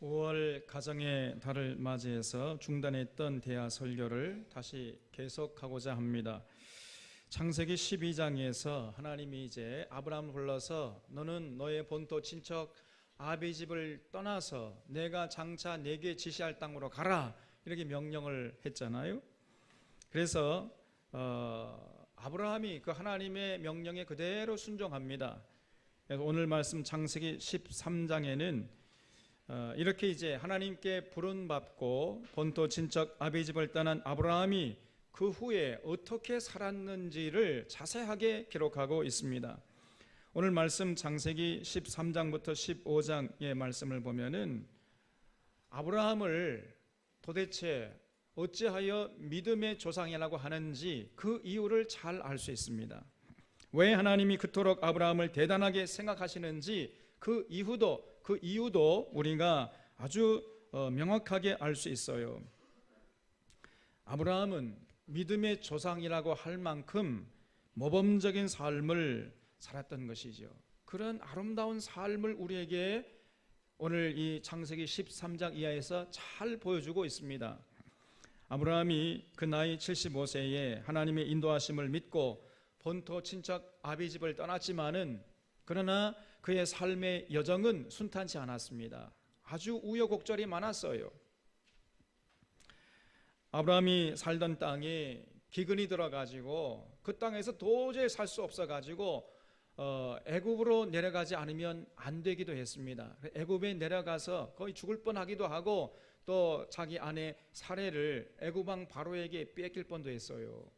5월 가정의 달을 맞이해서 중단했던 대화 설교를 다시 계속하고자 합니다. 창세기 12장에서 하나님이 이제 아브라함을 불러서 너는 너의 본토 친척 아비 집을 떠나서 내가 장차 내게 지시할 땅으로 가라 이렇게 명령을 했잖아요. 그래서 아브라함이 그 하나님의 명령에 그대로 순종합니다. 그래서 오늘 말씀 창세기 13장에는 이렇게 이제 하나님께 부름받고 본토 친척 아비 집을 떠난 아브라함이 그 후에 어떻게 살았는지를 자세하게 기록하고 있습니다. 오늘 말씀 창세기 13장부터 15장의 말씀을 보면은 아브라함을 도대체 어찌하여 믿음의 조상이라고 하는지 그 이유를 잘 알 수 있습니다. 왜 하나님이 그토록 아브라함을 대단하게 생각하시는지 그 이유도 우리가 아주 명확하게 알 수 있어요. 아브라함은 믿음의 조상이라고 할 만큼 모범적인 삶을 살았던 것이죠. 그런 아름다운 삶을 우리에게 오늘 이 창세기 13장 이하에서 잘 보여주고 있습니다. 아브라함이 그 나이 75세에 하나님의 인도하심을 믿고 본토 친척 아비 집을 떠났지만은 그러나 그의 삶의 여정은 순탄치 않았습니다. 아주 우여곡절이 많았어요. 아브라함이 살던 땅에 기근이 들어가지고 그 땅에서 도저히 살 수 없어가지고 애굽으로 내려가지 않으면 안 되기도 했습니다. 애굽에 내려가서 거의 죽을 뻔하기도 하고 또 자기 아내 사레를 애굽 왕 바로에게 뺏길 뻔도 했어요.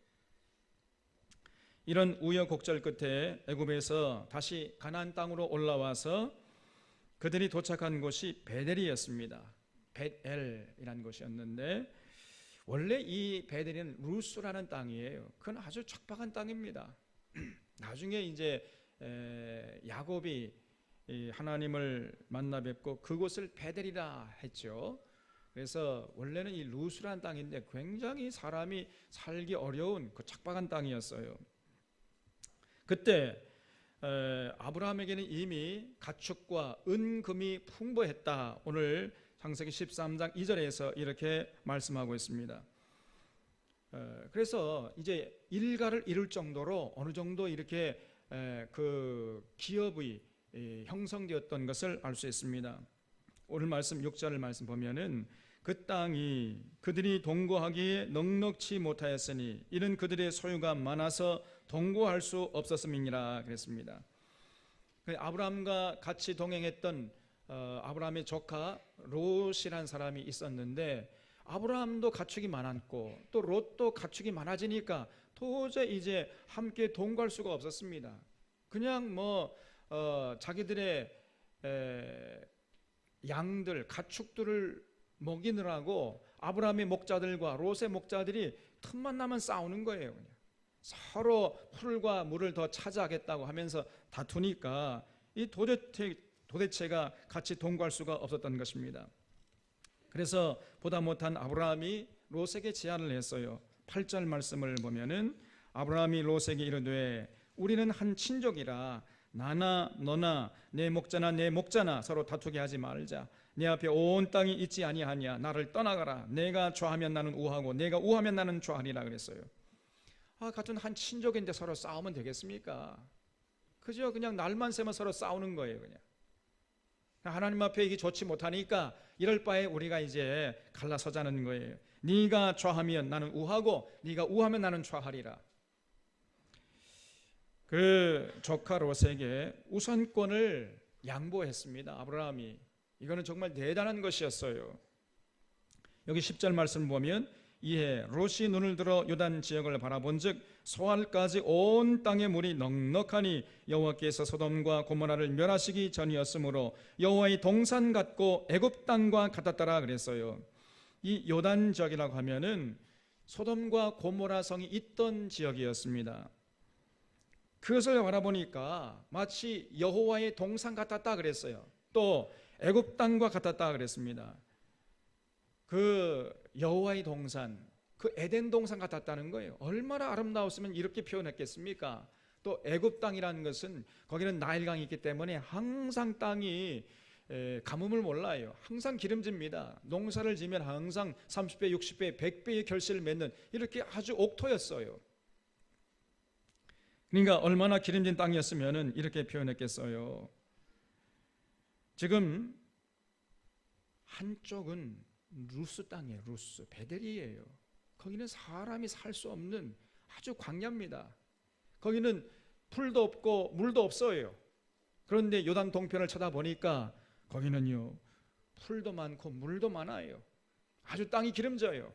이런 우여곡절 끝에 애굽에서 다시 가나안 땅으로 올라와서 그들이 도착한 곳이 베델이었습니다. 벳엘이라는 곳이었는데 원래 이 베델은 루스라는 땅이에요. 그건 아주 척박한 땅입니다. 나중에 이제 야곱이 하나님을 만나 뵙고 그곳을 베델이라 했죠. 그래서 원래는 이 루스라는 땅인데 굉장히 사람이 살기 어려운 그 척박한 땅이었어요. 그때 아브라함에게는 이미 가축과 은금이 풍부했다. 오늘 창세기 13장 2절에서 이렇게 말씀하고 있습니다. 그래서 이제 일가를 이룰 정도로 어느 정도 이렇게 그 기업이 형성되었던 것을 알 수 있습니다. 오늘 말씀 6절 말씀 보면은 그 땅이 그들이 동거하기에 넉넉지 못하였으니 이는 그들의 소유가 많아서 동거할 수 없었음이니라 그랬습니다. 아브라함과 같이 동행했던 아브라함의 조카 롯이라는 사람이 있었는데 아브라함도 가축이 많았고 또 롯도 가축이 많아지니까 도저히 이제 함께 동거할 수가 없었습니다. 그냥 자기들의 양들 가축들을 먹이느라고 아브라함의 목자들과 롯의 목자들이 틈만 나면 싸우는 거예요. 그냥. 서로 풀과 물을 더 차지하겠다고 하면서 다투니까 이 도대체가 같이 동거할 수가 없었던 것입니다. 그래서 보다 못한 아브라함이 롯에게 제안을 했어요. 8절 말씀을 보면은 아브라함이 롯에게 이르되 우리는 한 친족이라 나나 너나 내 목자나 내 목자나 서로 다투게 하지 말자. 내 앞에 온 땅이 있지 아니하냐. 나를 떠나가라. 내가 좋아하면 나는 우하고 내가 우하면 나는 좋아하리라 그랬어요. 같은 한 친족인데 서로 싸우면 되겠습니까? 그저 그냥 날만 새면 서로 싸우는 거예요. 그냥 하나님 앞에 이게 좋지 못하니까 이럴 바에 우리가 이제 갈라서자는 거예요. 네가 좋아하면 나는 우하고 네가 우하면 나는 좋아하리라. 그 조카 롯에게 우선권을 양보했습니다. 아브라함이. 이거는 정말 대단한 것이었어요. 여기 10절 말씀을 보면 이에 롯이 눈을 들어 요단 지역을 바라본즉 소알까지 온 땅의 물이 넉넉하니 여호와께서 소돔과 고모라를 멸하시기 전이었으므로 여호와의 동산 같고 애굽 땅과 같았더라 그랬어요. 이 요단 지역이라고 하면은 소돔과 고모라 성이 있던 지역이었습니다. 그것을 바라보니까 마치 여호와의 동산 같았다 그랬어요. 또 애굽 땅과 같았다 그랬습니다. 그 여호와의 동산, 그 에덴 동산 같았다는 거예요. 얼마나 아름다웠으면 이렇게 표현했겠습니까? 또 애굽 땅이라는 것은 거기는 나일강이 있기 때문에 항상 땅이 가뭄을 몰라요. 항상 기름집니다. 농사를 지면 항상 30배, 60배, 100배의 결실을 맺는 이렇게 아주 옥토였어요. 그러니까 얼마나 기름진 땅이었으면 이렇게 표현했겠어요. 지금 한쪽은 루스 땅이에요. 루스, 베델이에요. 거기는 사람이 살 수 없는 아주 광야입니다. 거기는 풀도 없고 물도 없어요. 그런데 요단 동편을 쳐다보니까 거기는요, 풀도 많고 물도 많아요. 아주 땅이 기름져요.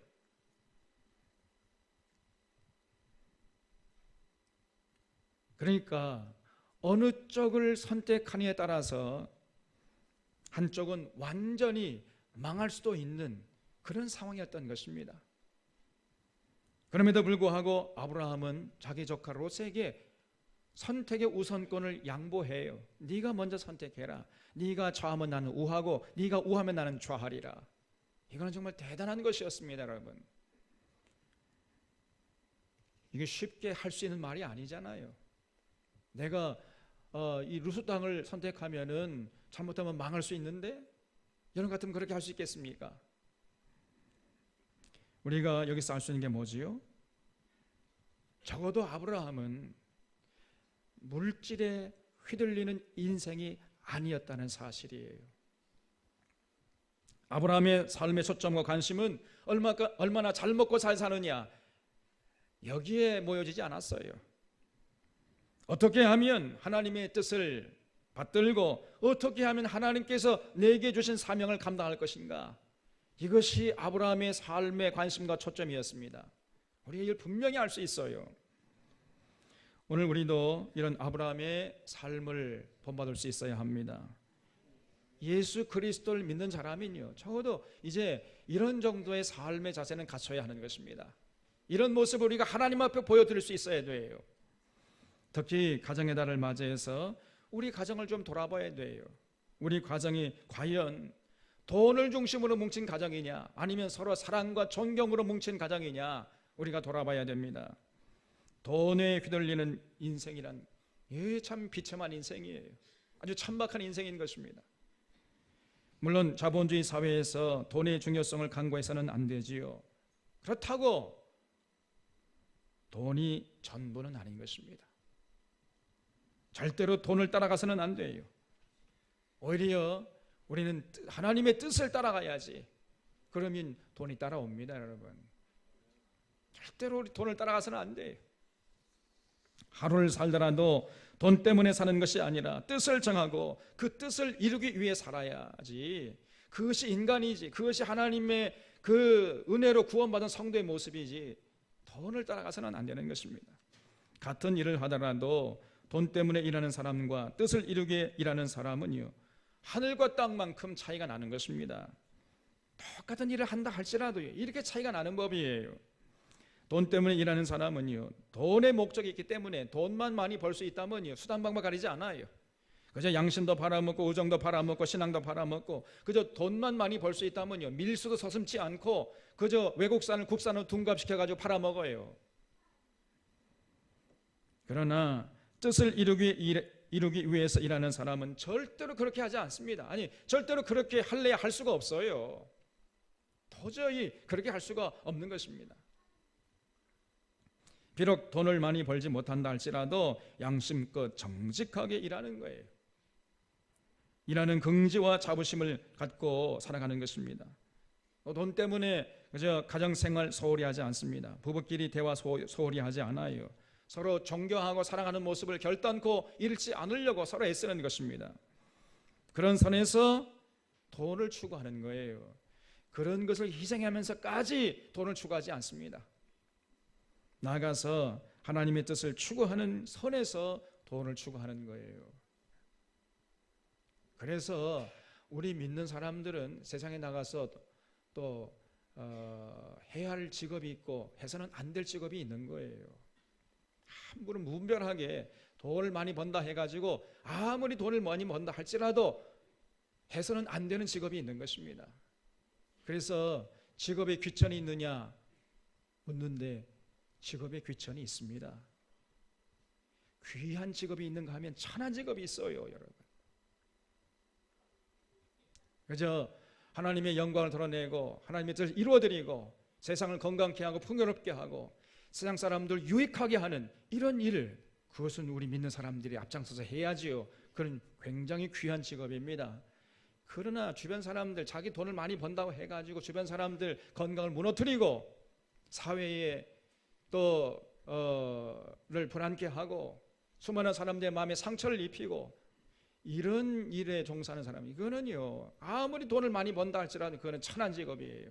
그러니까 어느 쪽을 선택하느냐에 따라서 한쪽은 완전히 망할 수도 있는 그런 상황이었던 것입니다. 그럼에도 불구하고 아브라함은 자기 조카 롯에게 선택의 우선권을 양보해요. 네가 먼저 선택해라. 네가 좌하면 나는 우하고 네가 우하면 나는 좌하리라. 이거는 정말 대단한 것이었습니다, 여러분. 이게 쉽게 할 수 있는 말이 아니잖아요. 내가 이 루스 땅을 선택하면은 잘못하면 망할 수 있는데 여러분 같으면 그렇게 할 수 있겠습니까? 우리가 여기서 알 수 있는 게 뭐지요? 적어도 아브라함은 물질에 휘둘리는 인생이 아니었다는 사실이에요. 아브라함의 삶의 초점과 관심은 얼마나 잘 먹고 잘 사느냐, 여기에 모여지지 않았어요. 어떻게 하면 하나님의 뜻을 받들고 어떻게 하면 하나님께서 내게 주신 사명을 감당할 것인가, 이것이 아브라함의 삶의 관심과 초점이었습니다. 우리가 이걸 분명히 알 수 있어요. 오늘 우리도 이런 아브라함의 삶을 본받을 수 있어야 합니다. 예수 그리스도를 믿는 사람은요, 적어도 이제 이런 정도의 삶의 자세는 갖춰야 하는 것입니다. 이런 모습을 우리가 하나님 앞에 보여드릴 수 있어야 돼요. 특히 가정의 달을 맞이해서 우리 가정을 좀 돌아봐야 돼요. 우리 가정이 과연 돈을 중심으로 뭉친 가정이냐, 아니면 서로 사랑과 존경으로 뭉친 가정이냐, 우리가 돌아봐야 됩니다. 돈에 휘둘리는 인생이란 참 비참한 인생이에요. 아주 천박한 인생인 것입니다. 물론 자본주의 사회에서 돈의 중요성을 강조해서는 안 되지요. 그렇다고 돈이 전부는 아닌 것입니다. 절대로 돈을 따라가서는 안 돼요. 오히려 우리는 하나님의 뜻을 따라가야지. 그러면 돈이 따라옵니다, 여러분. 절대로 우리 돈을 따라가서는 안 돼요. 하루를 살더라도 돈 때문에 사는 것이 아니라 뜻을 정하고 그 뜻을 이루기 위해 살아야지. 그것이 인간이지, 그것이 하나님의 그 은혜로 구원받은 성도의 모습이지, 돈을 따라가서는 안 되는 것입니다. 같은 일을 하더라도 돈 때문에 일하는 사람과 뜻을 이루기 위해 일하는 사람은요, 하늘과 땅만큼 차이가 나는 것입니다. 똑같은 일을 한다 할지라도 이렇게 차이가 나는 법이에요. 돈 때문에 일하는 사람은요, 돈의 목적이 있기 때문에 돈만 많이 벌 수 있다면요, 수단방법 가리지 않아요. 그저 양심도 팔아먹고 우정도 팔아먹고 신앙도 팔아먹고 그저 돈만 많이 벌 수 있다면요, 밀수도 서슴지 않고 그저 외국산을 국산으로 둔갑시켜가지고 팔아먹어요. 그러나 뜻을 이루기 위해서 일하는 사람은 절대로 그렇게 하지 않습니다. 아니, 절대로 그렇게 할래야 할 수가 없어요. 도저히 그렇게 할 수가 없는 것입니다. 비록 돈을 많이 벌지 못한다 할지라도 양심껏 정직하게 일하는 거예요. 일하는 긍지와 자부심을 갖고 살아가는 것입니다. 돈 때문에 그저 가정생활 소홀히 하지 않습니다. 부부끼리 대화 소홀히 하지 않아요. 서로 존경하고 사랑하는 모습을 결단코 잃지 않으려고 서로 애쓰는 것입니다. 그런 선에서 돈을 추구하는 거예요. 그런 것을 희생하면서까지 돈을 추구하지 않습니다. 나아가서 하나님의 뜻을 추구하는 선에서 돈을 추구하는 거예요. 그래서 우리 믿는 사람들은 세상에 나가서 또 해야 할 직업이 있고 해서는 안 될 직업이 있는 거예요. 함부로 무분별하게 돈을 많이 번다 해가지고 아무리 돈을 많이 번다 할지라도 해서는 안 되는 직업이 있는 것입니다. 그래서 직업에 귀천이 있느냐 묻는데 직업에 귀천이 있습니다. 귀한 직업이 있는가 하면 천한 직업이 있어요, 여러분. 그저 하나님의 영광을 드러내고 하나님의 뜻을 이루어드리고 세상을 건강케 하고 풍요롭게 하고 세상 사람들 유익하게 하는 이런 일을, 그것은 우리 믿는 사람들이 앞장서서 해야지요. 그런 굉장히 귀한 직업입니다. 그러나 주변 사람들 자기 돈을 많이 번다고 해가지고 주변 사람들 건강을 무너뜨리고 사회에 를 불안케 하고 수많은 사람들의 마음에 상처를 입히고 이런 일에 종사하는 사람, 이거는요 아무리 돈을 많이 번다 할지라도 그거는 천한 직업이에요.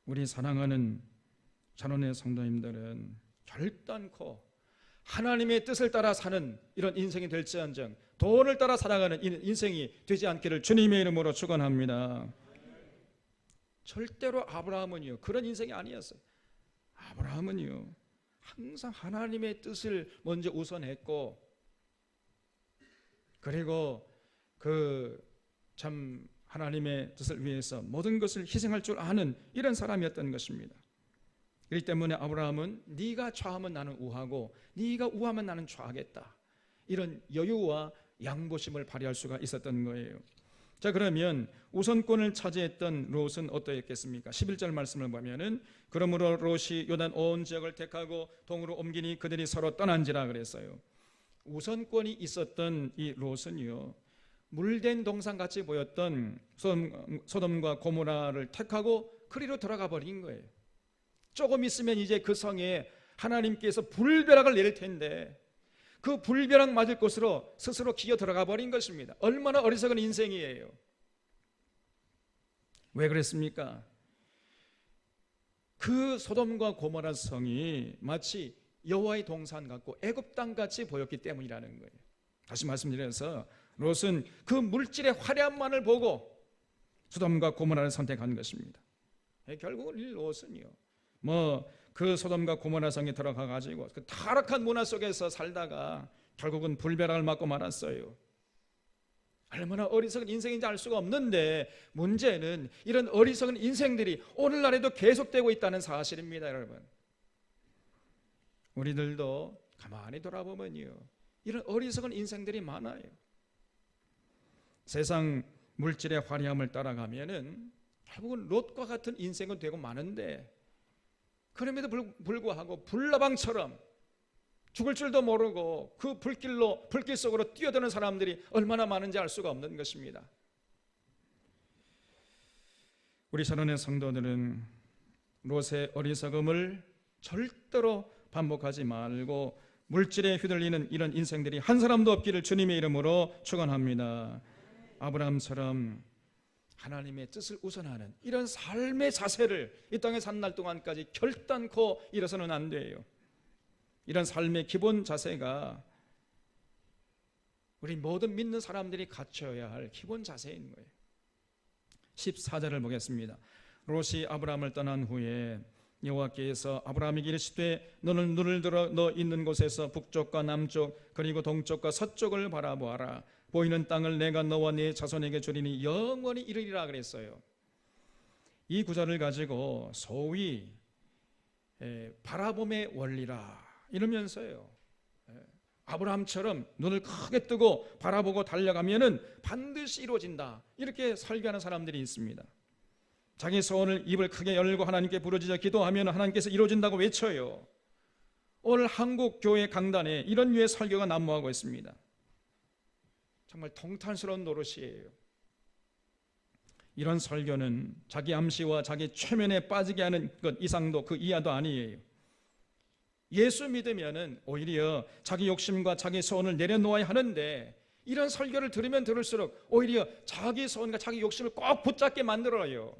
우리 사랑하는 찬원의 성도님들은 결단코 하나님의 뜻을 따라 사는 이런 인생이 될지언정 돈을 따라 살아가는 인생이 되지 않기를 주님의 이름으로 축원합니다. 절대로 아브라함은요 그런 인생이 아니었어요. 아브라함은요 항상 하나님의 뜻을 먼저 우선했고, 그리고 참 하나님의 뜻을 위해서 모든 것을 희생할 줄 아는 이런 사람이었던 것입니다. 그렇기 때문에 아브라함은 네가 좌하면 나는 우하고 네가 우하면 나는 좌하겠다, 이런 여유와 양보심을 발휘할 수가 있었던 거예요. 자, 그러면 우선권을 차지했던 롯은 어떠했겠습니까? 11절 말씀을 보면은 그러므로 롯이 요단 온 지역을 택하고 동으로 옮기니 그들이 서로 떠난지라 그랬어요. 우선권이 있었던 이 롯은요 물된 동산같이 보였던 소돔과 고모라를 택하고 그리로 들어가 버린 거예요. 조금 있으면 이제 그 성에 하나님께서 불벼락을 내릴 텐데 그 불벼락 맞을 곳으로 스스로 기어 들어가 버린 것입니다. 얼마나 어리석은 인생이에요. 왜 그랬습니까? 그 소돔과 고모라 성이 마치 여호와의 동산 같고 애굽 땅 같이 보였기 때문이라는 거예요. 다시 말씀드려서 롯은 그 물질의 화려함만을 보고 소돔과 고모라를 선택한 것입니다. 결국은 이 롯은요 그 소돔과 고모라 성에 들어가 가지고 그 타락한 문화 속에서 살다가 결국은 불벼락을 맞고 말았어요. 얼마나 어리석은 인생인지 알 수가 없는데 문제는 이런 어리석은 인생들이 오늘날에도 계속되고 있다는 사실입니다. 여러분, 우리들도 가만히 돌아보면요 이런 어리석은 인생들이 많아요. 세상 물질의 화려함을 따라가면은 결국은 롯과 같은 인생은 되고 마는데, 그럼에도 불구하고 불나방처럼 죽을 줄도 모르고 그 불길 속으로 뛰어드는 사람들이 얼마나 많은지 알 수가 없는 것입니다. 우리 찬원의 성도들은 롯의 어리석음을 절대로 반복하지 말고 물질에 휘둘리는 이런 인생들이 한 사람도 없기를 주님의 이름으로 축원합니다. 아브라함처럼 하나님의 뜻을 우선하는 이런 삶의 자세를 이 땅에 산 날 동안까지 결단코 잃어서는 안 돼요. 이런 삶의 기본 자세가 우리 모든 믿는 사람들이 갖춰야 할 기본 자세인 거예요. 14절을 보겠습니다. 롯이 아브라함을 떠난 후에 여호와께서 아브라함에게 이르시되 너는 눈을 들어 너 있는 곳에서 북쪽과 남쪽 그리고 동쪽과 서쪽을 바라보아라. 보이는 땅을 내가 너와 네 자손에게 주리니 영원히 이르리라 그랬어요. 이 구절을 가지고 소위 바라봄의 원리라 이러면서요 아브라함처럼 눈을 크게 뜨고 바라보고 달려가면은 반드시 이루어진다, 이렇게 설교하는 사람들이 있습니다. 자기 소원을 입을 크게 열고 하나님께 부르짖어 기도하면 하나님께서 이루어진다고 외쳐요. 오늘 한국 교회 강단에 이런 류의 설교가 난무하고 있습니다. 정말 통탄스러운 노릇이에요. 이런 설교는 자기 암시와 자기 최면에 빠지게 하는 것 이상도 그 이하도 아니에요. 예수 믿으면은 오히려 자기 욕심과 자기 소원을 내려놓아야 하는데 이런 설교를 들으면 들을수록 오히려 자기 소원과 자기 욕심을 꼭 붙잡게 만들어요.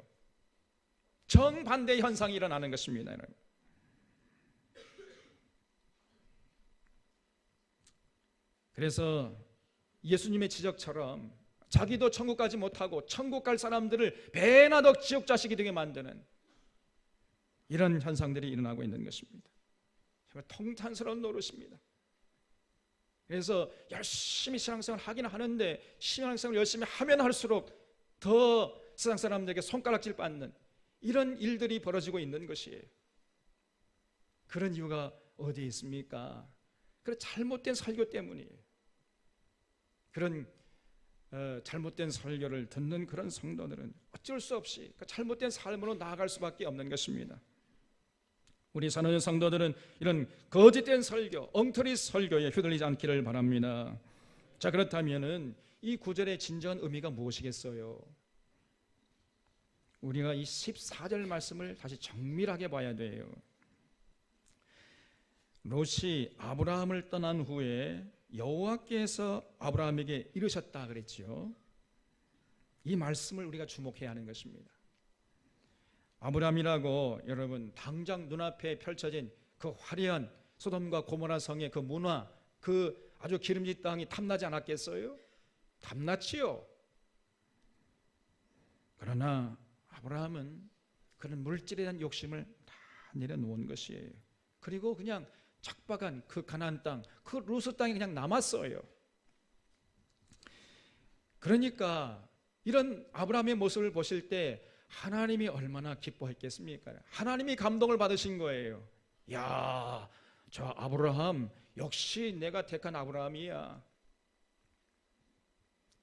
정반대 현상이 일어나는 것입니다. 그래서 예수님의 지적처럼 자기도 천국 가지 못하고 천국 갈 사람들을 배나 더 지옥 자식이 되게 만드는 이런 현상들이 일어나고 있는 것입니다. 정말 통탄스러운 노릇입니다. 그래서 열심히 신앙생활 하긴 하는데 신앙생활 열심히 하면 할수록 더 세상 사람들에게 손가락질 받는 이런 일들이 벌어지고 있는 것이에요. 그런 이유가 어디에 있습니까? 그런 잘못된 설교 때문이에요. 그런 잘못된 설교를 듣는 그런 성도들은 어쩔 수 없이 그 잘못된 삶으로 나아갈 수밖에 없는 것입니다. 우리 사랑하는 성도들은 이런 거짓된 설교, 엉터리 설교에 휘둘리지 않기를 바랍니다. 자, 그렇다면은 이 구절의 진정한 의미가 무엇이겠어요? 우리가 이 14절 말씀을 다시 정밀하게 봐야 돼요. 롯이 아브라함을 떠난 후에 여호와께서 아브라함에게 이르셨다 그랬죠. 이 말씀을 우리가 주목해야 하는 것입니다. 아브라함이라고 여러분 당장 눈앞에 펼쳐진 그 화려한 소돔과 고모라 성의 그 문화, 그 아주 기름진 땅이 탐나지 않았겠어요? 탐났지요. 그러나 아브라함은 그런 물질에 대한 욕심을 다 내려놓은 것이에요. 그리고 그냥 척박한 그 가나안 땅, 그 루스 땅이 그냥 남았어요. 그러니까 이런 아브라함의 모습을 보실 때 하나님이 얼마나 기뻐했겠습니까? 하나님이 감동을 받으신 거예요. 야, 저 아브라함 역시 내가 택한 아브라함이야.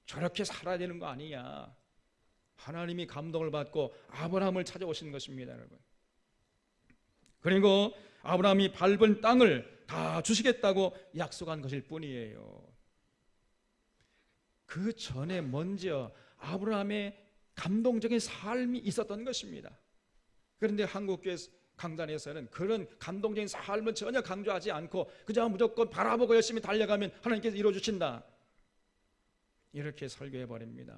저렇게 살아야 되는 거 아니야. 하나님이 감동을 받고 아브라함을 찾아오신 것입니다, 여러분. 그리고 아브라함이 밟은 땅을 다 주시겠다고 약속한 것일 뿐이에요. 그 전에 먼저 아브라함의 감동적인 삶이 있었던 것입니다. 그런데 한국교회 강단에서는 그런 감동적인 삶은 전혀 강조하지 않고 그저 무조건 바라보고 열심히 달려가면 하나님께서 이루어주신다, 이렇게 설교해버립니다.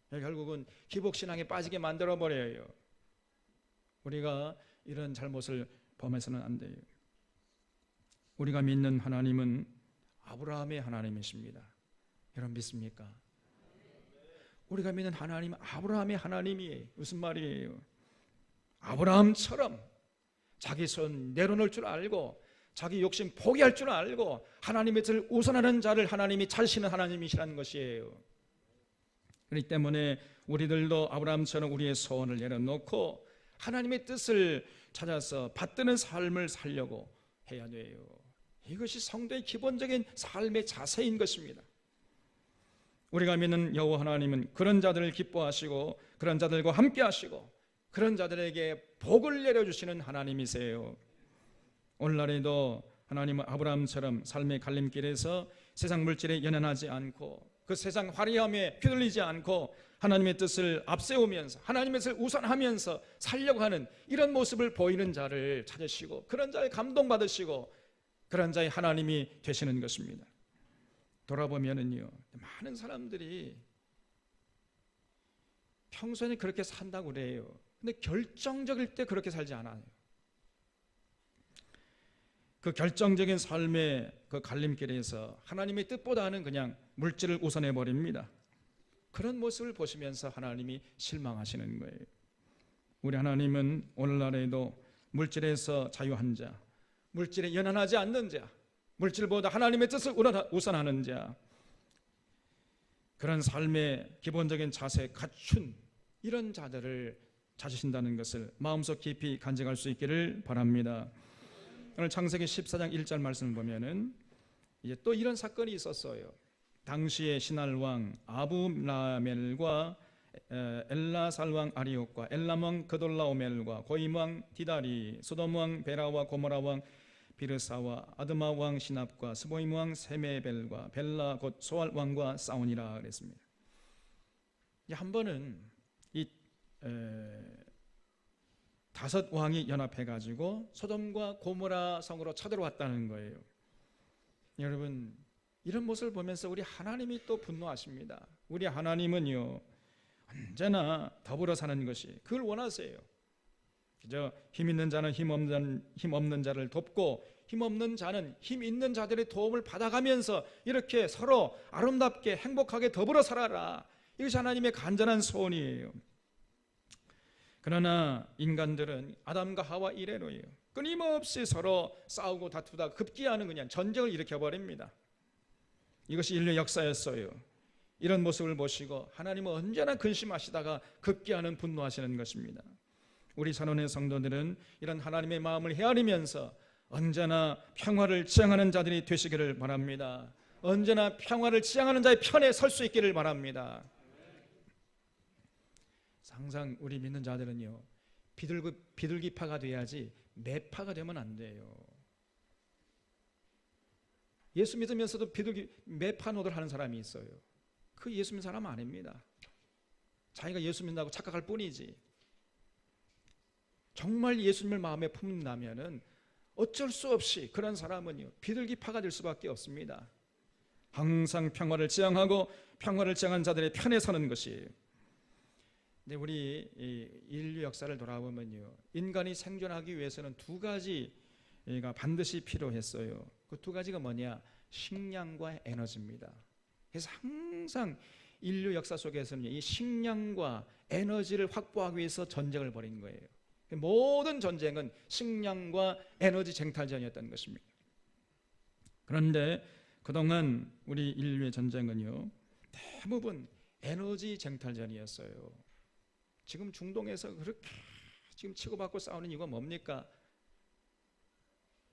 결국은 기복신앙에 빠지게 만들어버려요. 우리가 이런 잘못을 범해서는 안 돼요. 우리가 믿는 하나님은 아브라함의 하나님이십니다. 여러분 믿습니까? 우리가 믿는 하나님은 아브라함의 하나님이에요. 무슨 말이에요? 아브라함처럼 자기 손 내려놓을 줄 알고 자기 욕심 포기할 줄 알고 하나님의 뜻을 우선하는 자를 하나님이 찾으시는 하나님이시라는 것이에요. 그렇기 때문에 우리들도 아브라함처럼 우리의 소원을 내려놓고 하나님의 뜻을 찾아서 받드는 삶을 살려고 해야 돼요. 이것이 성도의 기본적인 삶의 자세인 것입니다. 우리가 믿는 여호와 하나님은 그런 자들을 기뻐하시고 그런 자들과 함께 하시고 그런 자들에게 복을 내려주시는 하나님이세요. 오늘날에도 하나님은 아브라함처럼 삶의 갈림길에서 세상 물질에 연연하지 않고 그 세상 화려함에 휘둘리지 않고 하나님의 뜻을 앞세우면서 하나님의 뜻을 우선하면서 살려고 하는 이런 모습을 보이는 자를 찾으시고 그런 자를 감동받으시고 그런 자의 하나님이 되시는 것입니다. 돌아보면은요, 많은 사람들이 평소에는 그렇게 산다고 그래요. 근데 결정적일 때 그렇게 살지 않아요. 그 결정적인 삶의 그 갈림길에서 하나님의 뜻보다는 그냥 물질을 우선해 버립니다. 그런 모습을 보시면서 하나님이 실망하시는 거예요. 우리 하나님은 오늘날에도 물질에서 자유한 자, 물질에 연연하지 않는 자, 물질보다 하나님의 뜻을 우선하는 자, 그런 삶의 기본적인 자세 갖춘 이런 자들을 찾으신다는 것을 마음속 깊이 간직할 수 있기를 바랍니다. 오늘 창세기 14장 1절 말씀을 보면은 이제 또 이런 사건이 있었어요. 당시의 신할 왕 아브라멜과 엘라살 왕 아리옥과 엘람 왕 그돌라오멜과 고임 왕 디다리, 소돔 왕 베라와 고모라 왕 비르사와 아드마 왕 시납과 스보임 왕 세메벨과 벨라 곧 소알 왕과 싸우니라 그랬습니다. 한 번은 이 다섯 왕이 연합해가지고 소돔과 고모라 성으로 쳐들어왔다는 거예요. 여러분, 이런 모습을 보면서 우리 하나님이 또 분노하십니다. 우리 하나님은요, 언제나 더불어 사는 것이 그걸 원하세요. 그저 힘 있는 자는 힘 없는 자를 돕고 힘 없는 자는 힘 있는 자들의 도움을 받아가면서 이렇게 서로 아름답게 행복하게 더불어 살아라. 이것이 하나님의 간절한 소원이에요. 그러나 인간들은 아담과 하와 이래로요, 끊임없이 서로 싸우고 다투다 급기야는 그냥 전쟁을 일으켜버립니다. 이것이 인류 역사였어요. 이런 모습을 보시고 하나님은 언제나 근심하시다가 급기야는 분노하시는 것입니다. 우리 산원의 성도들은 이런 하나님의 마음을 헤아리면서 언제나 평화를 지향하는 자들이 되시기를 바랍니다. 언제나 평화를 지향하는 자의 편에 설 수 있기를 바랍니다. 항상 우리 믿는 자들은요, 비둘기파가 돼야지 매파가 되면 안 돼요. 예수 믿으면서도 매파 노릇 하는 사람이 있어요. 그 예수 믿는 사람 아닙니다. 자기가 예수 믿는다고 착각할 뿐이지. 정말 예수님을 마음에 품는다면은 어쩔 수 없이 그런 사람은요, 비둘기파가 될 수밖에 없습니다. 항상 평화를 지향하고 평화를 지향한 자들의 편에 서는 것이에요. 근데 우리 인류 역사를 돌아보면요, 인간이 생존하기 위해서는 두 가지가 반드시 필요했어요. 그 두 가지가 뭐냐? 식량과 에너지입니다. 그래서 항상 인류 역사 속에서는 이 식량과 에너지를 확보하기 위해서 전쟁을 벌인 거예요. 모든 전쟁은 식량과 에너지 쟁탈전이었던 것입니다. 그런데 그동안 우리 인류의 전쟁은요, 대부분 에너지 쟁탈전이었어요. 지금 중동에서 그렇게 지금 치고받고 싸우는 이유가 뭡니까?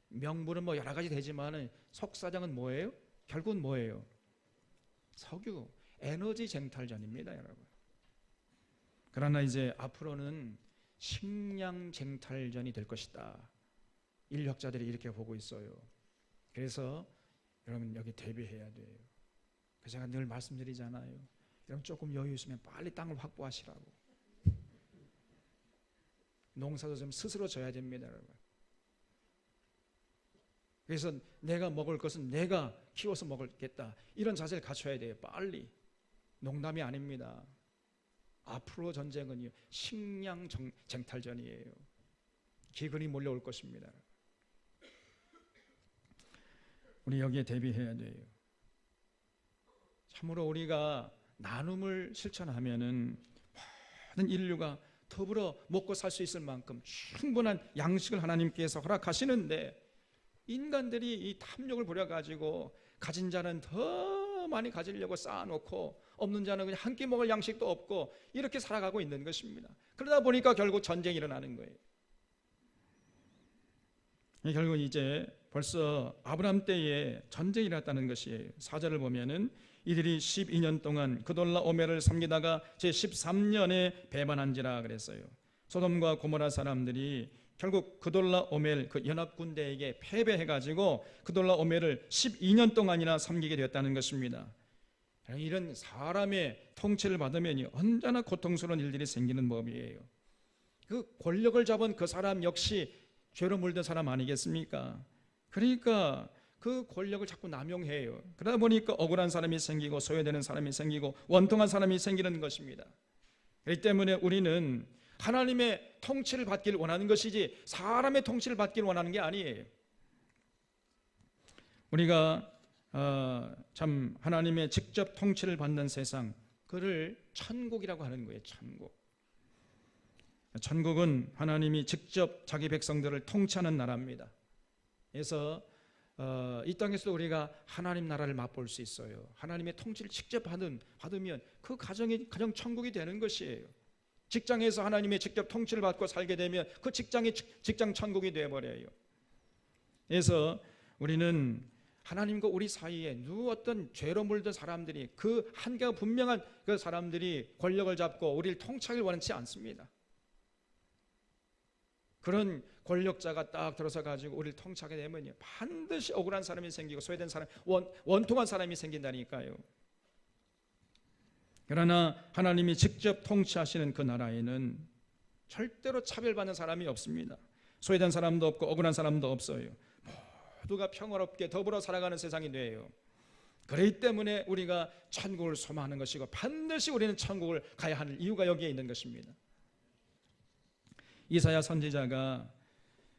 명분은 뭐 여러 가지 되지만 속사정은 뭐예요? 결국은 뭐예요? 석유, 에너지 쟁탈전입니다, 여러분. 그러나 이제 앞으로는 식량 쟁탈전이 될 것이다. 인류학자들이 이렇게 보고 있어요. 그래서 여러분 여기 대비해야 돼요. 그래서 제가 늘 말씀드리잖아요. 여러분 조금 여유 있으면 빨리 땅을 확보하시라고. 농사도 좀 스스로 져야 됩니다, 여러분. 그래서 내가 먹을 것은 내가 키워서 먹겠다, 이런 자세를 갖춰야 돼요. 빨리. 농담이 아닙니다. 앞으로 전쟁은요, 식량 쟁탈전이에요. 기근이 몰려올 것입니다. 우리 여기에 대비해야 돼요. 참으로 우리가 나눔을 실천하면은 모든 인류가 더불어 먹고 살 수 있을 만큼 충분한 양식을 하나님께서 허락하시는데, 인간들이 이 탐욕을 부려가지고 가진 자는 더 많이 가지려고 쌓아놓고 없는 자는 그냥 한 끼 먹을 양식도 없고 이렇게 살아가고 있는 것입니다. 그러다 보니까 결국 전쟁이 일어나는 거예요. 결국 이제 벌써 아브라함 때에 전쟁이 일어났다는 것이에요. 4절을 보면은 이들이 12년 동안 그돌라 오멜을 섬기다가 제 13년에 배반한지라 그랬어요. 소돔과 고모라 사람들이 결국 그돌라 오멜 그 연합군대에게 패배해가지고 그돌라 오멜을 12년 동안이나 섬기게 되었다는 것입니다. 이런 사람의 통치를 받으면 언제나 고통스러운 일들이 생기는 법이에요. 그 권력을 잡은 그 사람 역시 죄로 물든 사람 아니겠습니까? 그러니까 그 권력을 자꾸 남용해요. 그러다 보니까 억울한 사람이 생기고 소외되는 사람이 생기고 원통한 사람이 생기는 것입니다. 그렇기 때문에 우리는 하나님의 통치를 받기를 원하는 것이지 사람의 통치를 받기를 원하는 게 아니에요. 우리가 참 하나님의 직접 통치를 받는 세상, 그를 천국이라고 하는 거예요. 천국은 하나님이 직접 자기 백성들을 통치하는 나라입니다. 그래서 이 땅에서 우리가 하나님 나라를 맛볼 수 있어요. 하나님의 통치를 직접 받으면 그 가정 천국이 되는 것이에요. 직장에서 하나님의 직접 통치를 받고 살게 되면 그 직장이 직장 천국이 되어버려요. 그래서 우리는 하나님과 우리 사이에 어떤 죄로 물든 사람들이, 그 한계가 분명한 그 사람들이 권력을 잡고 우리를 통치하길 원치 않습니다. 그런 권력자가 딱 들어서 가지고 우리를 통치하게 되면 반드시 억울한 사람이 생기고 소외된 사람, 원통한 사람이 생긴다니까요. 그러나 하나님이 직접 통치하시는 그 나라에는 절대로 차별받는 사람이 없습니다. 소외된 사람도 없고 억울한 사람도 없어요. 모두가 평화롭게 더불어 살아가는 세상이 돼요. 그렇기 때문에 우리가 천국을 소망하는 것이고 반드시 우리는 천국을 가야 하는 이유가 여기에 있는 것입니다. 이사야 선지자가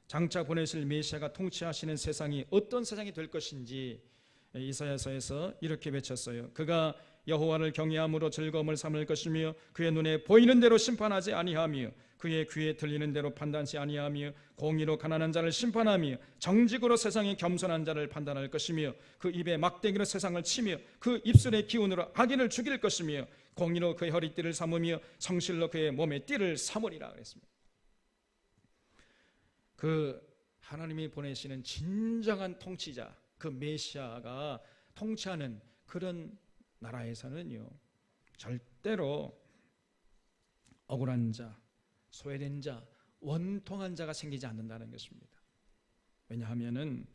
장차 보내실 메시아가 통치하시는 세상이 어떤 세상이 될 것인지 이사야서에서 이렇게 외쳤어요. 그가 여호와를 경외함으로 즐거움을 삼을 것이며 그의 눈에 보이는 대로 심판하지 아니하며 그의 귀에 들리는 대로 판단치 아니하며 공의로 가난한 자를 심판하며 정직으로 세상에 겸손한 자를 판단할 것이며 그 입에 막대기로 세상을 치며 그 입술의 기운으로 악인을 죽일 것이며 공의로 그의 허리띠를 삼으며 성실로 그의 몸의 띠를 삼으리라 그랬습니다. 그 하나님이 보내시는 진정한 통치자, 그 메시아가 통치하는 그런 나라에서는요, 절대로 억울한 자, 소외된 자, 원통한 자가 생기지 않는다는 것입니다. 왜냐하면은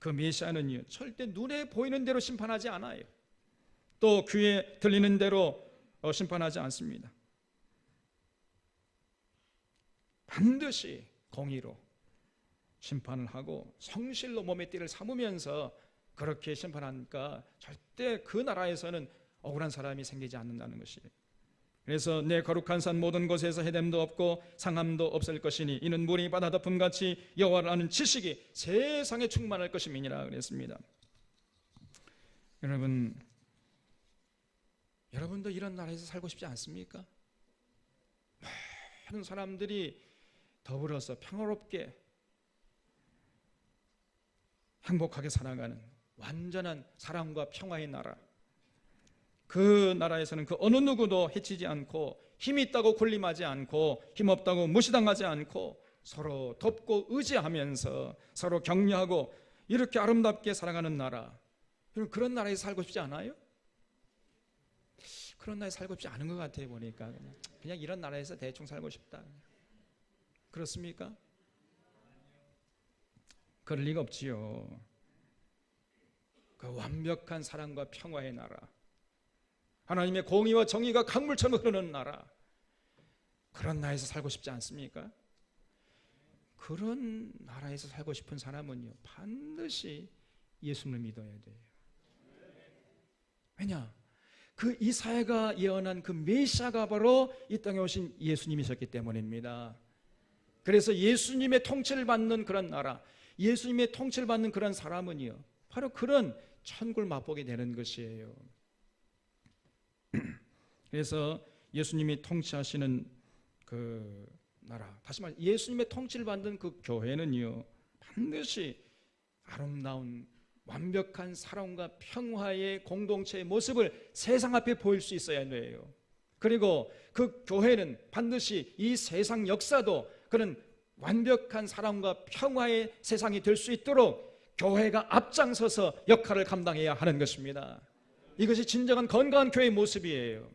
그 메시아는요, 절대 눈에 보이는 대로 심판하지 않아요. 또 귀에 들리는 대로 심판하지 않습니다. 반드시 공의로 심판을 하고 성실로 몸의 띠를 삼으면서 그렇게 심판하니까 절대 그 나라에서는 억울한 사람이 생기지 않는다는 것이에요. 그래서 내 거룩한 산 모든 곳에서 해됨도 없고 상함도 없을 것이니 이는 물이 바다 덮음같이 여호와를 아는 지식이 세상에 충만할 것임이니라 그랬습니다. 여러분도 이런 나라에서 살고 싶지 않습니까? 많은 사람들이 더불어서 평화롭게 행복하게 살아가는 완전한 사랑과 평화의 나라, 그 나라에서는 그 어느 누구도 해치지 않고 힘이 있다고 군림하지 않고 힘없다고 무시당하지 않고 서로 돕고 의지하면서 서로 격려하고 이렇게 아름답게 살아가는 나라, 그런 나라에서 살고 싶지 않아요? 그런 나라에 살고 싶지 않은 것 같아요. 보니까 그냥 이런 나라에서 대충 살고 싶다. 그렇습니까? 그럴 리가 없지요. 그 완벽한 사랑과 평화의 나라, 하나님의 공의와 정의가 강물처럼 흐르는 나라, 그런 나라에서 살고 싶지 않습니까? 그런 나라에서 살고 싶은 사람은요, 반드시 예수님을 믿어야 돼요. 왜냐? 그 이사야가 예언한 그 메시아가 바로 이 땅에 오신 예수님이셨기 때문입니다. 그래서 예수님의 통치를 받는 그런 나라, 예수님의 통치를 받는 그런 사람은요, 바로 그런 천국을 맛보게 되는 것이에요. 그래서 예수님이 통치하시는 그 나라, 다시 말해 예수님의 통치를 받는 그 교회는요, 반드시 아름다운 완벽한 사랑과 평화의 공동체의 모습을 세상 앞에 보일 수 있어야 해요. 그리고 그 교회는 반드시 이 세상 역사도 그런 완벽한 사랑과 평화의 세상이 될 수 있도록 교회가 앞장서서 역할을 감당해야 하는 것입니다. 이것이 진정한 건강한 교회의 모습이에요.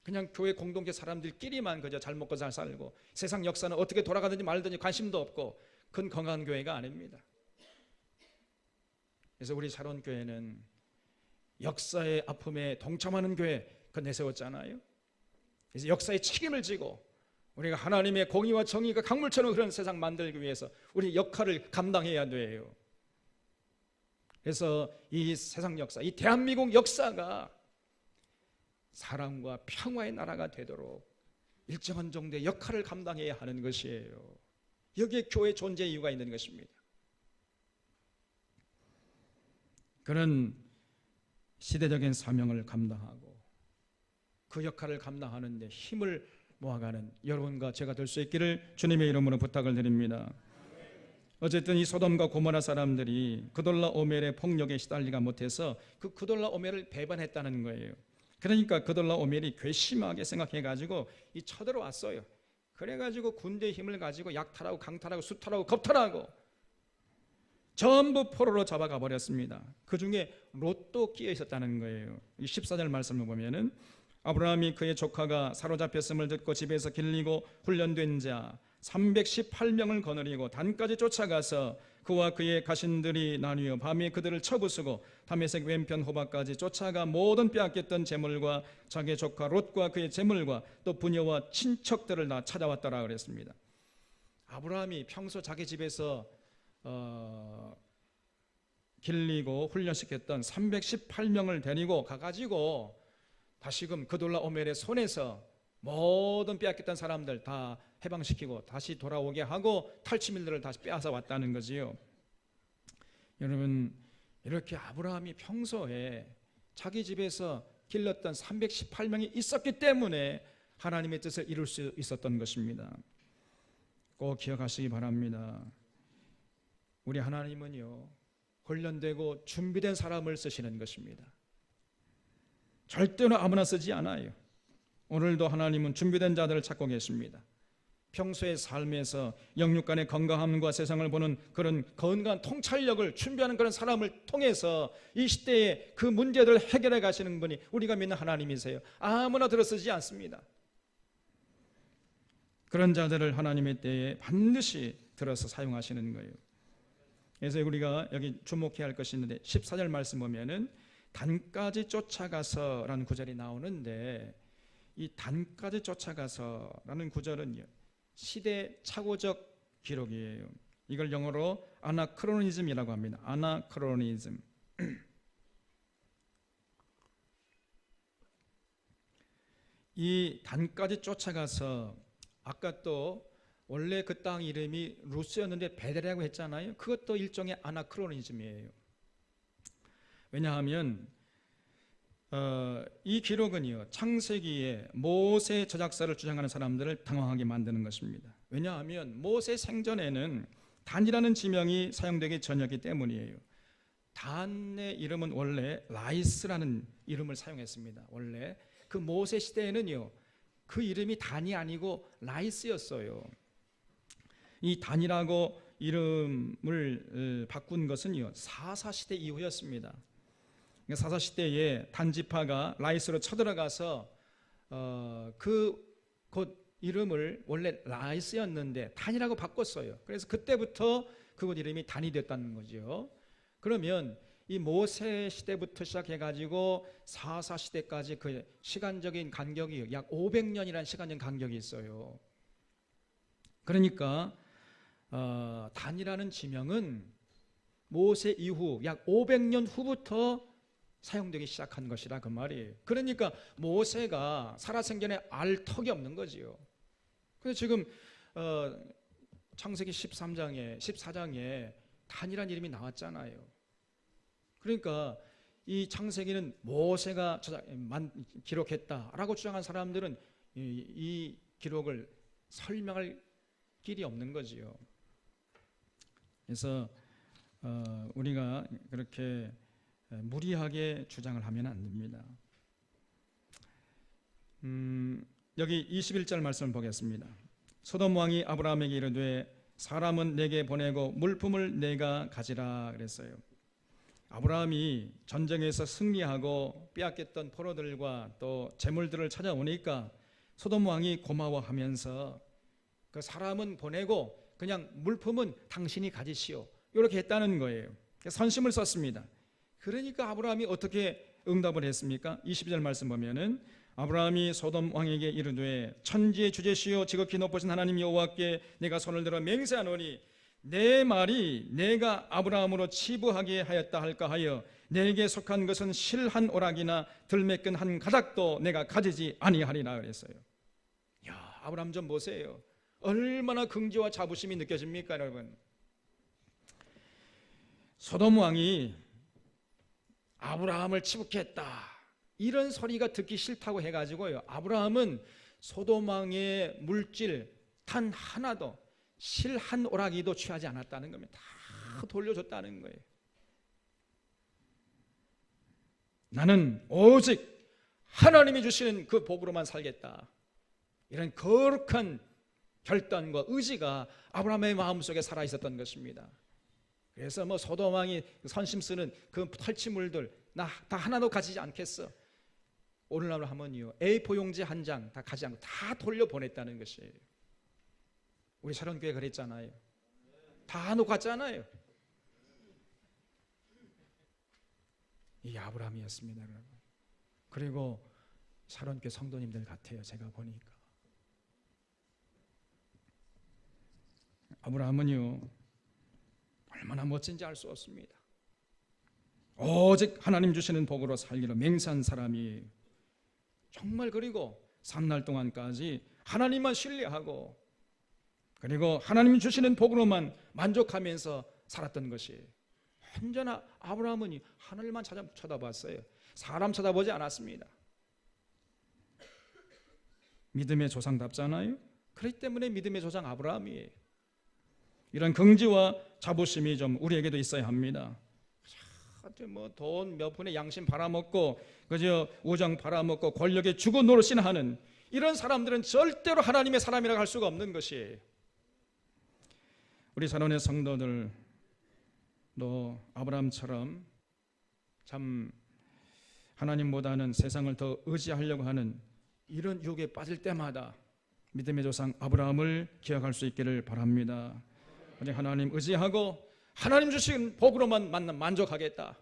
그냥 교회 공동체 사람들끼리만 그저 잘 먹고 잘 살고 세상 역사는 어떻게 돌아가든지 말든지 관심도 없고, 그건 건강한 교회가 아닙니다. 그래서 우리 샤론교회는 역사의 아픔에 동참하는 교회 그 내세웠잖아요. 그래서 역사의 책임을 지고 우리가 하나님의 공의와 정의가 강물처럼 흐르는 세상 만들기 위해서 우리 역할을 감당해야 돼요. 그래서 이 세상 역사, 이 대한민국 역사가 사랑과 평화의 나라가 되도록 일정한 정도의 역할을 감당해야 하는 것이에요. 여기에 교회 존재 이유가 있는 것입니다. 그런 시대적인 사명을 감당하고 그 역할을 감당하는 데 힘을 모아가는 여러분과 제가 될 수 있기를 주님의 이름으로 부탁을 드립니다. 어쨌든 이 소돔과 고모라 사람들이 그돌라 오멜의 폭력에 시달리가 못해서 그 그돌라 오멜을 배반했다는 거예요. 그러니까 그돌라 오멜이 괘씸하게 생각해가지고 이 쳐들어왔어요. 그래가지고 군대의 힘을 가지고 약탈하고 강탈하고 수탈하고 겁탈하고 전부 포로로 잡아가 버렸습니다. 그 중에 롯도 끼어 있었다는 거예요. 14절 말씀을 보면은 아브라함이 그의 조카가 사로잡혔음을 듣고 집에서 길리고 훈련된 자 318명을 거느리고 단까지 쫓아가서 그와 그의 가신들이 나뉘어 밤에 그들을 쳐부수고 다메섹 왼편 호박까지 쫓아가 모든 빼앗겼던 재물과 자기 조카 롯과 그의 재물과 또 부녀와 친척들을 다 찾아왔더라 그랬습니다. 아브라함이 평소 자기 집에서 길리고 훈련시켰던 318명을 데리고 가가지고 다시금 그돌라 오멜의 손에서 모든 빼앗겼던 사람들 다 해방시키고 다시 돌아오게 하고 탈취민들을 다시 빼앗아 왔다는 거지요. 여러분, 이렇게 아브라함이 평소에 자기 집에서 길렀던 318명이 있었기 때문에 하나님의 뜻을 이룰 수 있었던 것입니다. 꼭 기억하시기 바랍니다. 우리 하나님은요, 훈련되고 준비된 사람을 쓰시는 것입니다. 절대로 아무나 쓰지 않아요. 오늘도 하나님은 준비된 자들을 찾고 계십니다. 평소의 삶에서 영육 간의 건강함과 세상을 보는 그런 건강한 통찰력을 준비하는 그런 사람을 통해서 이 시대의 그 문제들을 해결해 가시는 분이 우리가 믿는 하나님이세요. 아무나 들어서지 않습니다. 그런 자들을 하나님의 때에 반드시 들어서 사용하시는 거예요. 그래서 우리가 여기 주목해야 할 것이 있는데 14절 말씀 보면은 단까지 쫓아가서라는 구절이 나오는데, 이 단까지 쫓아가서라는 구절은요, 시대착오적 기록이에요. 이걸 영어로 아나크로니즘이라고 합니다. 아나크로니즘. 이 단까지 쫓아가서, 아까 또 원래 그 땅 이름이 루스였는데 베델이라고 했잖아요. 그것도 일종의 아나크로니즘이에요. 왜냐하면 이 기록은요, 창세기에 모세 저작서를 주장하는 사람들을 당황하게 만드는 것입니다. 왜냐하면 모세 생전에는 단이라는 지명이 사용되기 전이었기 때문이에요. 단의 이름은 원래 라이스라는 이름을 사용했습니다. 원래 그 모세 시대에는요, 그 이름이 단이 아니고 라이스였어요. 이 단이라고 이름을 바꾼 것은요, 사사시대 이후였습니다. 사사시대에 단지파가 라이스로 쳐들어가서 그곳 이름을 원래 라이스였는데 단이라고 바꿨어요. 그래서 그때부터 그곳 이름이 단이 됐다는 거죠. 그러면 이 모세 시대부터 시작해가지고 사사시대까지 그 시간적인 간격이 약 500년이라는 시간적 간격이 있어요. 그러니까 단이라는 지명은 모세 이후 약 500년 후부터 사용되기 시작한 것이라 그 말이에요. 그러니까 모세가 살아생전에 알 턱이 없는 거지요. 그래서 지금 창세기 14장에 단이라는 이름이 나왔잖아요. 그러니까 이 창세기는 모세가 기록했다라고 주장한 사람들은 이 기록을 설명할 길이 없는 거지요. 그래서 우리가 그렇게 무리하게 주장을 하면 안 됩니다. 여기 21절 말씀을 보겠습니다. 소돔 왕이 아브라함에게 이르되 사람은 내게 보내고 물품을 내가 가지라 그랬어요. 아브라함이 전쟁에서 승리하고 빼앗겼던 포로들과 또 재물들을 찾아오니까 소돔 왕이 고마워하면서 그 사람은 보내고 그냥 물품은 당신이 가지시오, 이렇게 했다는 거예요. 선심을 썼습니다. 그러니까 아브라함이 어떻게 응답을 했습니까? 22절 말씀 보면은 아브라함이 소돔 왕에게 이르되 천지의 주제시요 지극히 높으신 하나님 여호와께 내가 손을 들어 맹세하노니 내 말이 내가 아브라함으로 치부하게 하였다 할까 하여 내게 속한 것은 실 한 오락이나 들매끈 한 가닥도 내가 가지지 아니하리라 그랬어요. 야, 아브라함 좀 보세요. 얼마나 긍지와 자부심이 느껴집니까, 여러분? 소돔 왕이 아브라함을 치북했다, 이런 소리가 듣기 싫다고 해가지고요, 아브라함은 소돔 왕의 물질 단 하나도, 실 한 오라기도 취하지 않았다는 겁니다. 다 돌려줬다는 거예요. 나는 오직 하나님이 주시는 그 복으로만 살겠다, 이런 거룩한 결단과 의지가 아브라함의 마음속에 살아있었던 것입니다. 그래서 뭐 소돔 왕이 선심 쓰는 그 탈취물들 나 다 하나도 가지지 않겠어, 오늘날로 하면요 A4 용지 한 장 다 가지 않고 다 돌려보냈다는 것이에요. 우리 사랑교회 그랬잖아요. 다 놓고 갔잖아요. 이 아브라함이었습니다, 여러분. 그리고 사랑교회 성도님들 같아요. 제가 보니까 아브라함은요 얼마나 멋진지 알 수 없습니다. 오직 하나님 주시는 복으로 살기로 맹세한 사람이 정말, 그리고 산날 동안까지 하나님만 신뢰하고 그리고 하나님 주시는 복으로만 만족하면서 살았던 것이, 언제나 아브라함은 하늘만 쳐다봤어요. 사람 쳐다보지 않았습니다. 믿음의 조상답잖아요. 그렇기 때문에 믿음의 조상 아브라함이에요. 이런 긍지와 자부심이 좀 우리에게도 있어야 합니다. 뭐 돈 몇 푼에 양심 팔아먹고 그저 우정 팔아먹고 권력에 주고 노릇이나 하는 이런 사람들은 절대로 하나님의 사람이라고 할 수가 없는 것이에요. 우리 사랑하는 성도들, 너 아브라함처럼 참 하나님보다는 세상을 더 의지하려고 하는 이런 유혹에 빠질 때마다 믿음의 조상 아브라함을 기억할 수 있기를 바랍니다. 하나님 의지하고 하나님 주신 복으로만 만족하겠다.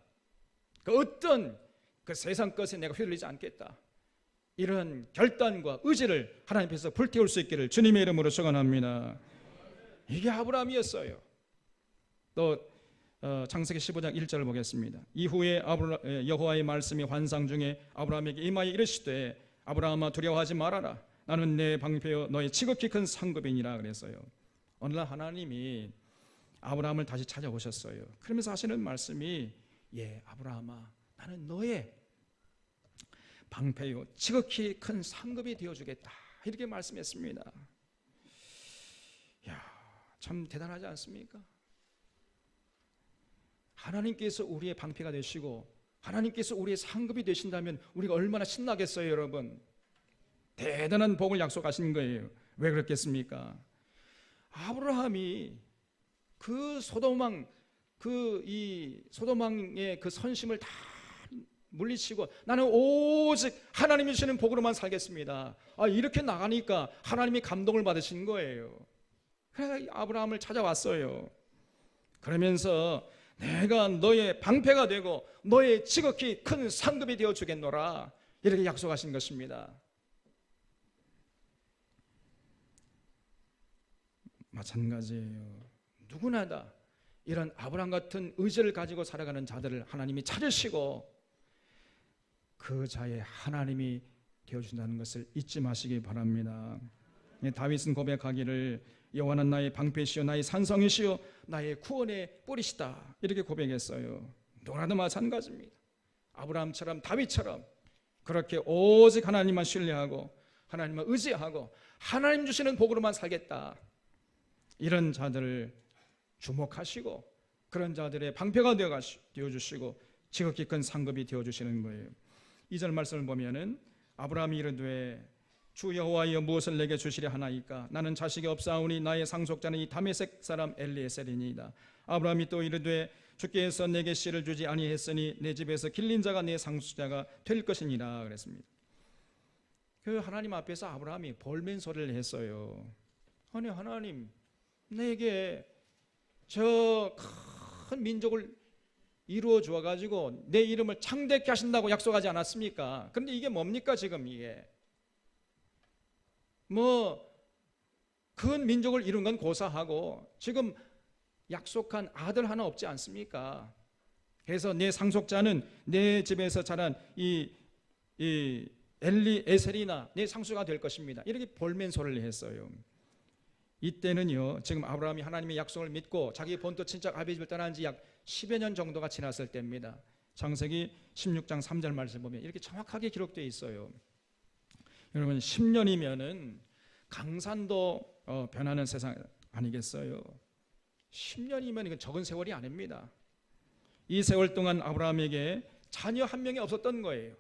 그 어떤 그 세상 것에 내가 휘둘리지 않겠다. 이런 결단과 의지를 하나님 앞에서 불태울 수 있기를 주님의 이름으로 축원합니다. 이게 아브라함이었어요. 또 창세기 15장 1절을 보겠습니다. 이후에 여호와의 말씀이 환상 중에 아브라함에게 임하여 이르시되 아브라함아 두려워하지 말아라. 나는 내 방패여 너의 지극히 큰 상급이니라 그랬어요. 어느 날 하나님이 아브라함을 다시 찾아오셨어요. 그러면서 하시는 말씀이 아브라함아 나는 너의 방패요 지극히 큰 상급이 되어주겠다 이렇게 말씀했습니다. 참 대단하지 않습니까? 하나님께서 우리의 방패가 되시고 하나님께서 우리의 상급이 되신다면 우리가 얼마나 신나겠어요, 여러분. 대단한 복을 약속하신 거예요. 왜 그렇겠습니까? 아브라함이 그 소돔왕의 그 선심을 다 물리치고 나는 오직 하나님이 주시는 복으로만 살겠습니다. 이렇게 나가니까 하나님이 감동을 받으신 거예요. 그래서 아브라함을 찾아왔어요. 그러면서 내가 너의 방패가 되고 너의 지극히 큰 상급이 되어 주겠노라 이렇게 약속하신 것입니다. 마찬가지예요. 누구나 다 이런 아브라함 같은 의지를 가지고 살아가는 자들을 하나님이 찾으시고 그 자의 하나님이 되어준다는 것을 잊지 마시기 바랍니다. 다윗은 고백하기를 여호와는 나의 방패시요 나의 산성이시요 나의 구원의 뿌리시다 이렇게 고백했어요. 누구나도 마찬가지입니다. 아브라함처럼 다윗처럼 그렇게 오직 하나님만 신뢰하고 하나님만 의지하고 하나님 주시는 복으로만 살겠다 이런 자들을 주목하시고 그런 자들의 방패가 되어주시고 지극히 큰 상급이 되어주시는 거예요. 2절 말씀을 보면은 아브라함이 이르되 주 여호와여 무엇을 내게 주시려 하나이까 나는 자식이 없사오니 나의 상속자는 이 다메섹 사람 엘리에셀이니이다. 아브라함이 또 이르되 주께서 내게 씨를 주지 아니했으니 내 집에서 길린 자가 내 상속자가 될 것이니라 그랬습니다. 그 하나님 앞에서 아브라함이 볼멘 소리를 했어요. 아니 하나님 내게 저 큰 민족을 이루어 주어 가지고 내 이름을 창대케 하신다고 약속하지 않았습니까? 그런데 이게 뭡니까 지금 이게 큰 민족을 이룬 건 고사하고 지금 약속한 아들 하나 없지 않습니까? 그래서 내 상속자는 내 집에서 자란 이 엘리에셀이나 내 상수가 될 것입니다. 이렇게 볼멘 소리를 했어요. 이때는요 지금 아브라함이 하나님의 약속을 믿고 자기 본토 친척 아비집을 떠난 지 약 10여 년 정도가 지났을 때입니다. 창세기 16장 3절 말씀 보면 이렇게 정확하게 기록되어 있어요. 여러분 10년이면은 강산도 변하는 세상 아니겠어요? 10년이면 이건 적은 세월이 아닙니다. 이 세월 동안 아브라함에게 자녀 한 명이 없었던 거예요.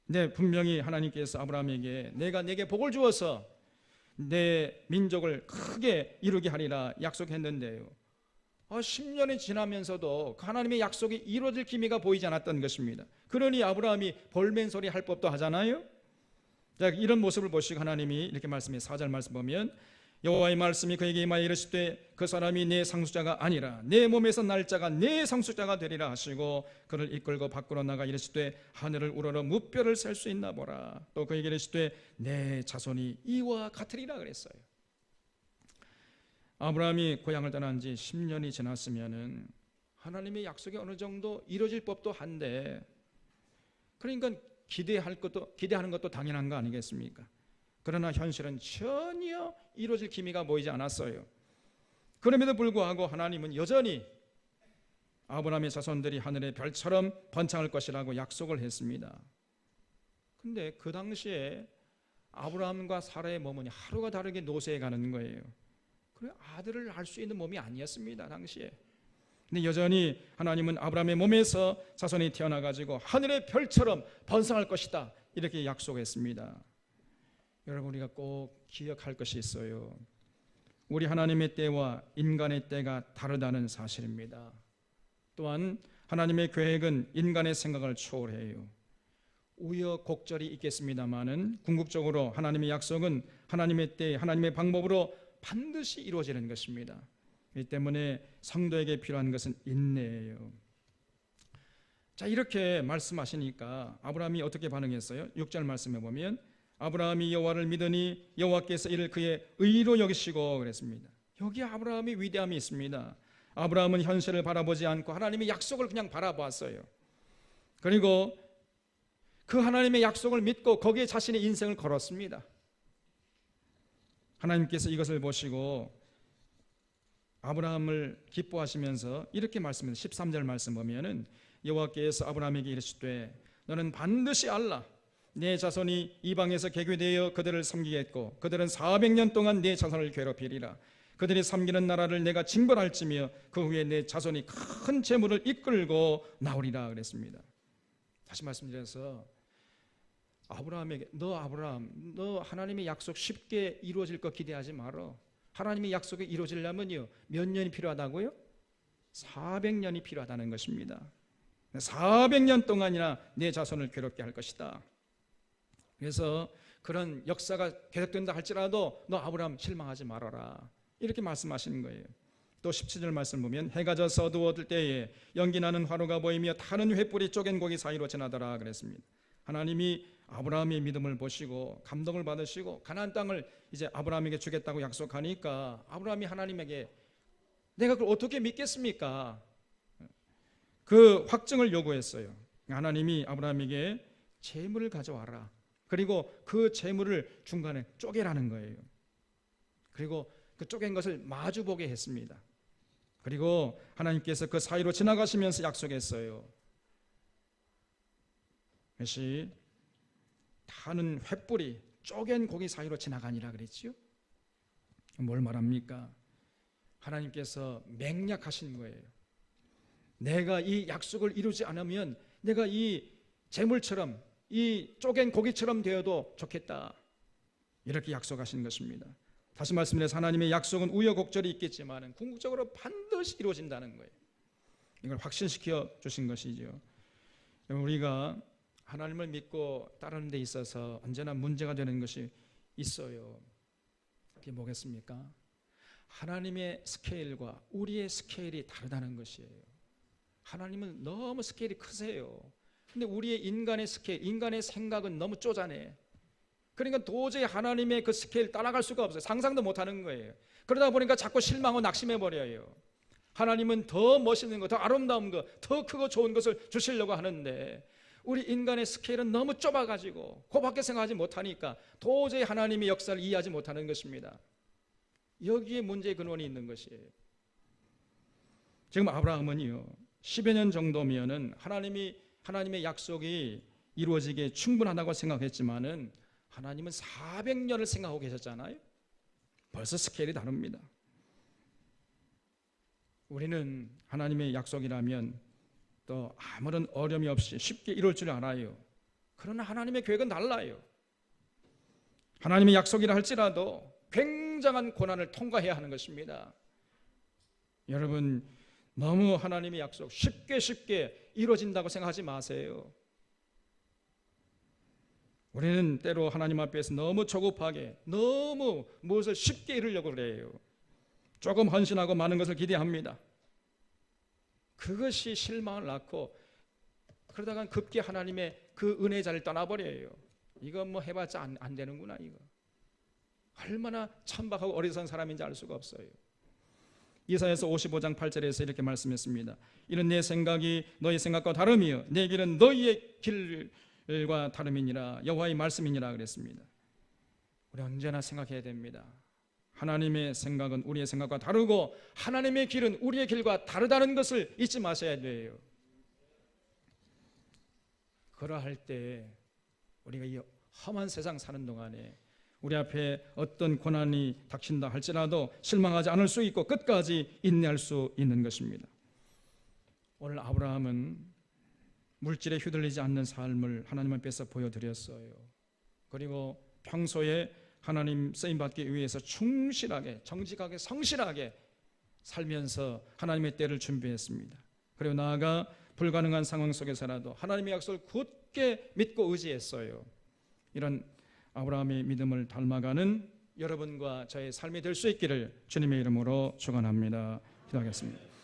근데 분명히 하나님께서 아브라함에게 내가 내게 복을 주어서 내 민족을 크게 이루게 하리라 약속했는데요 10년이 지나면서도 하나님의 약속이 이루어질 기미가 보이지 않았던 것입니다. 그러니 아브라함이 볼멘 소리 할 법도 하잖아요. 자, 이런 모습을 보시고 하나님이 이렇게 말씀해 4절 말씀 보면 여호와의 말씀이 그에게 임하여 이르시되 그 사람이 내 상속자가 아니라 내 몸에서 날 자가 내 상속자가 되리라 하시고 그를 이끌고 밖으로 나가 이르시되 하늘을 우러러 무뼈를 셀 수 있나 보라. 또 그에게 이르시되 내 자손이 이와 같으리라 그랬어요. 아브라함이 고향을 떠난 지 10년이 지났으면은 하나님의 약속이 어느 정도 이루어질 법도 한데 그러니까 기대하는 것도 당연한 거 아니겠습니까? 그러나 현실은 전혀 이루어질 기미가 보이지 않았어요. 그럼에도 불구하고 하나님은 여전히 아브라함의 자손들이 하늘의 별처럼 번창할 것이라고 약속을 했습니다. 근데 그 당시에 아브라함과 사라의 몸은 하루가 다르게 노쇠해 가는 거예요. 그래 아들을 낳을 수 있는 몸이 아니었습니다 당시에. 근데 여전히 하나님은 아브라함의 몸에서 자손이 태어나 가지고 하늘의 별처럼 번성할 것이다 이렇게 약속했습니다. 여러분, 우리가 꼭 기억할 것이 있어요. 우리 하나님의 때와 인간의 때가 다르다는 사실입니다. 또한 하나님의 계획은 인간의 생각을 초월해요. 우여곡절이 있겠습니다마는 궁극적으로 하나님의 약속은 하나님의 때, 하나님의 방법으로 반드시 이루어지는 것입니다. 이 때문에 성도에게 필요한 것은 인내예요. 자, 이렇게 말씀하시니까 아브라함이 어떻게 반응했어요? 6절 말씀해 보면 아브라함이 여호와를 믿으니 여호와께서 이를 그의 의로 여기시고 그랬습니다. 여기 아브라함의 위대함이 있습니다. 아브라함은 현실을 바라보지 않고 하나님의 약속을 그냥 바라보았어요. 그리고 그 하나님의 약속을 믿고 거기에 자신의 인생을 걸었습니다. 하나님께서 이것을 보시고 아브라함을 기뻐하시면서 이렇게 말씀합니다. 13절 말씀 보면은 여호와께서 아브라함에게 이르시되 너는 반드시 알라. 내 자손이 이방에서 개교되어 그들을 섬기겠고 그들은 400년 동안 내 자손을 괴롭히리라. 그들이 섬기는 나라를 내가 징벌할지며 그 후에 내 자손이 큰 재물을 이끌고 나오리라 그랬습니다. 다시 말씀드려서 아브라함에게 너 아브라함, 너 하나님의 약속 쉽게 이루어질 거 기대하지 말어. 하나님의 약속이 이루어지려면요 몇 년이 필요하다고요? 400년이 필요하다는 것입니다. 400년 동안이나 내 자손을 괴롭게 할 것이다. 그래서 그런 역사가 계속된다 할지라도 너 아브라함 실망하지 말아라, 이렇게 말씀하시는 거예요. 또 17절 말씀 보면 해가 져 서두어들 때에 연기나는 화로가 보이며 타는 횃불이 쪼갠 고기 사이로 지나더라 그랬습니다. 하나님이 아브라함의 믿음을 보시고 감동을 받으시고 가나안 땅을 이제 아브라함에게 주겠다고 약속하니까 아브라함이 하나님에게 내가 그걸 어떻게 믿겠습니까? 그 확증을 요구했어요. 하나님이 아브라함에게 재물을 가져와라. 그리고 그 재물을 중간에 쪼개라는 거예요. 그리고 그 쪼갠 것을 마주보게 했습니다. 그리고 하나님께서 그 사이로 지나가시면서 약속했어요. 그것이 타는 횃불이 쪼갠 고기 사이로 지나가니라 그랬지요. 뭘 말합니까? 하나님께서 맹약하신 거예요. 내가 이 약속을 이루지 않으면 내가 이 재물처럼 이 쪼갠 고기처럼 되어도 좋겠다, 이렇게 약속하신 것입니다. 다시 말씀드려서 하나님의 약속은 우여곡절이 있겠지만 궁극적으로 반드시 이루어진다는 거예요. 이걸 확신시켜 주신 것이죠. 우리가 하나님을 믿고 따르는 데 있어서 언제나 문제가 되는 것이 있어요. 그게 뭐겠습니까? 하나님의 스케일과 우리의 스케일이 다르다는 것이에요. 하나님은 너무 스케일이 크세요. 근데 우리의 인간의 스케일, 인간의 생각은 너무 쪼잔해. 그러니까 도저히 하나님의 그 스케일 따라갈 수가 없어요. 상상도 못하는 거예요. 그러다 보니까 자꾸 실망하고 낙심해버려요. 하나님은 더 멋있는 것, 더 아름다운 것, 더 크고 좋은 것을 주시려고 하는데 우리 인간의 스케일은 너무 좁아가지고 그 밖에 생각하지 못하니까 도저히 하나님의 역사를 이해하지 못하는 것입니다. 여기에 문제의 근원이 있는 것이에요. 지금 아브라함은요 10여 년 정도면은 하나님의 약속이 이루어지기에 충분하다고 생각했지만은 하나님은 400년을 생각하고 계셨잖아요. 벌써 스케일이 다릅니다. 우리는 하나님의 약속이라면 또 아무런 어려움이 없이 쉽게 이룰 줄 알아요. 그러나 하나님의 계획은 달라요. 하나님의 약속이라 할지라도 굉장한 고난을 통과해야 하는 것입니다. 여러분, 너무 하나님의 약속 쉽게 이루어진다고 생각하지 마세요. 우리는 때로 하나님 앞에서 너무 조급하게 너무 무엇을 쉽게 이루려고 그래요. 조금 헌신하고 많은 것을 기대합니다. 그것이 실망을 낳고 그러다가 급기 하나님의 그 은혜의 자리를 떠나버려요. 이거 뭐 해봤자 안 되는구나. 이거 얼마나 천박하고 어리석은 사람인지 알 수가 없어요. 이사야서 55장 8절에서 이렇게 말씀했습니다. 이는 내 생각이 너희 생각과 다름이요 내 길은 너희의 길과 다름이니라 여호와의 말씀이니라 그랬습니다. 우리 언제나 생각해야 됩니다. 하나님의 생각은 우리의 생각과 다르고 하나님의 길은 우리의 길과 다르다는 것을 잊지 마셔야 돼요. 그러할 때 우리가 이 험한 세상 사는 동안에 우리 앞에 어떤 고난이 닥친다 할지라도 실망하지 않을 수 있고 끝까지 인내할 수 있는 것입니다. 오늘 아브라함은 물질에 휘둘리지 않는 삶을 하나님 앞에서 보여드렸어요. 그리고 평소에 하나님 쓰임받기 위해서 충실하게, 정직하게, 성실하게 살면서 하나님의 때를 준비했습니다. 그리고 나아가 불가능한 상황 속에서라도 하나님의 약속을 굳게 믿고 의지했어요. 이런 아브라함의 믿음을 닮아가는 여러분과 저의 삶이 될 수 있기를 주님의 이름으로 축원합니다. 기도하겠습니다.